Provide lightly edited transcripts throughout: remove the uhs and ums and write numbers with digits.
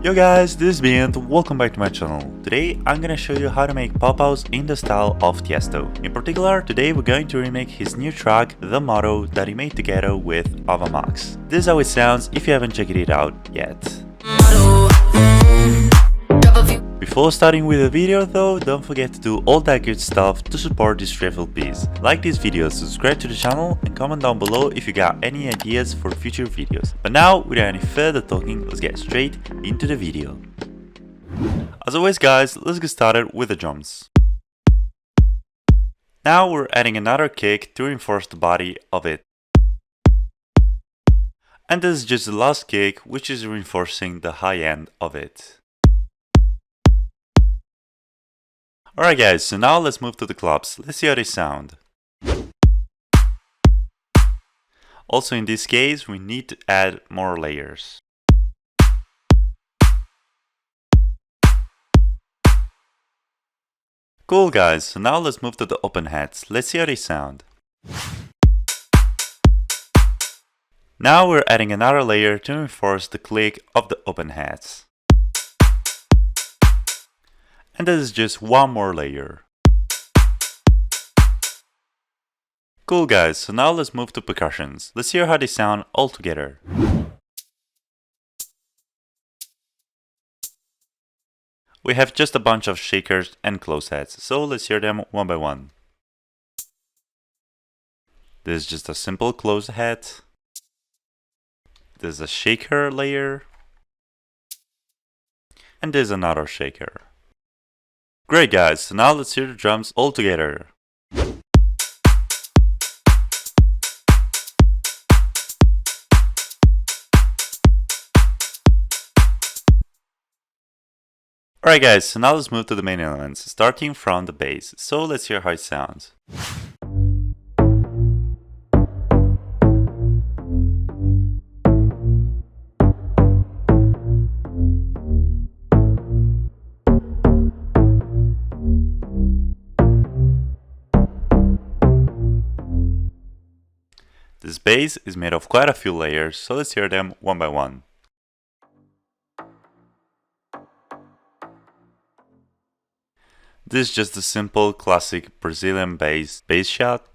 Yo guys, this is BIONT, welcome back to my channel. Today I'm gonna show you how to make pop-outs in the style of Tiësto. In particular, today we're going to remake his new track, The Motto, that he made together with Max. This is how it sounds if you haven't checked it out yet. Before starting with the video though, don't forget to do all that good stuff to support these FLPs. Like this video, subscribe to the channel and comment down below if you got any ideas for future videos. But now, without any further talking, let's get straight into the video. As always guys, let's get started with the drums. Now we're adding another kick to reinforce the body of it. And this is just the last kick, which is reinforcing the high end of it. Alright guys, so now let's move to the claps. Let's see how they sound. Also in this case, we need to add more layers. Cool guys, so now let's move to the open hats. Let's see how they sound. Now we're adding another layer to reinforce the click of the open hats. And this is just one more layer. Cool guys, so now let's move to percussions. Let's hear how they sound all together. We have just a bunch of shakers and close hats, so let's hear them one by one. This is just a simple close hat. This is a shaker layer. And this is another shaker. Great guys, so now let's hear the drums all together. Alright guys, so now let's move to the main elements, starting from the bass. So let's hear how it sounds. This bass is made of quite a few layers, so let's hear them one by one. This is just a simple classic Brazilian bass shot.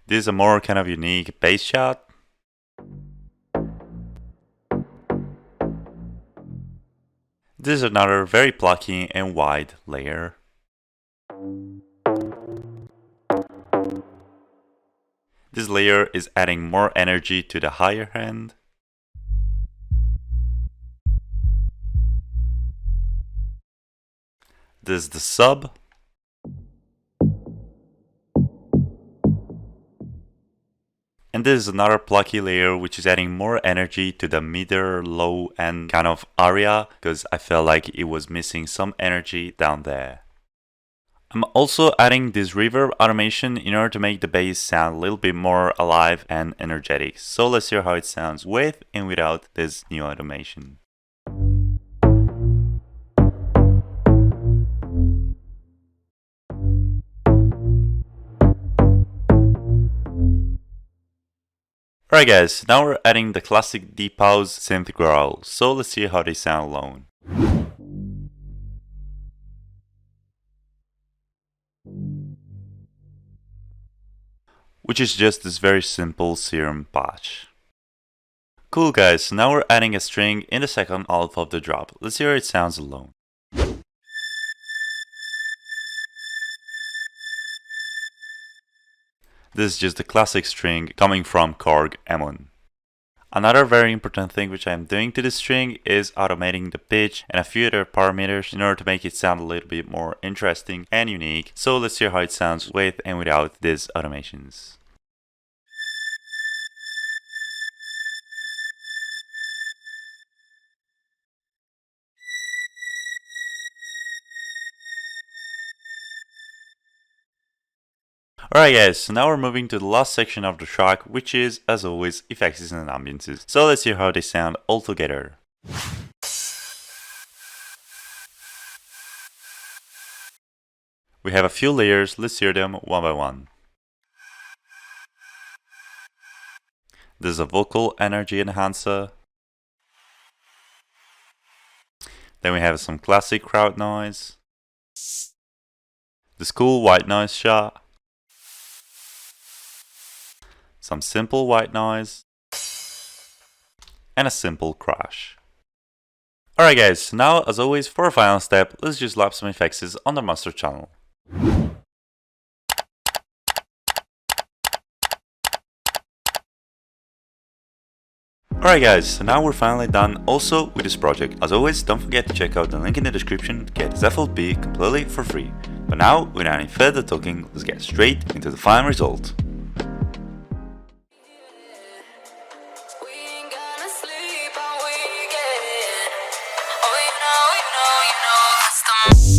This is a more kind of unique bass shot. This is another very plucky and wide layer. This layer is adding more energy to the higher end. This is the sub. And this is another plucky layer which is adding more energy to the middle, low end kind of area, because I felt like it was missing some energy down there. I'm also adding this reverb automation in order to make the bass sound a little bit more alive and energetic. So let's hear how it sounds with and without this new automation. Alright guys, now we're adding the classic deep house synth growl. So let's see how they sound alone. Which is just this very simple serum patch. Cool guys, so now we're adding a string in the second half of the drop. Let's hear how it sounds alone. This is just the classic string coming from Korg M1. Another very important thing which I'm doing to this string is automating the pitch and a few other parameters in order to make it sound a little bit more interesting and unique. So let's hear how it sounds with and without these automations. Alright guys, so now we're moving to the last section of the track, which is, as always, effects and ambiences. So let's hear how they sound all together. We have a few layers, let's hear them one by one. There's a vocal energy enhancer. Then we have some classic crowd noise. This cool white noise shot. Some simple white noise. And a simple crash. Alright guys, so now as always for our final step, let's just lap some effects on the master channel. Alright guys, so now we're finally done also with this project. As always, don't forget to check out the link in the description to get this FLP completely for free. But now, without any further talking, let's get straight into the final result. Oh,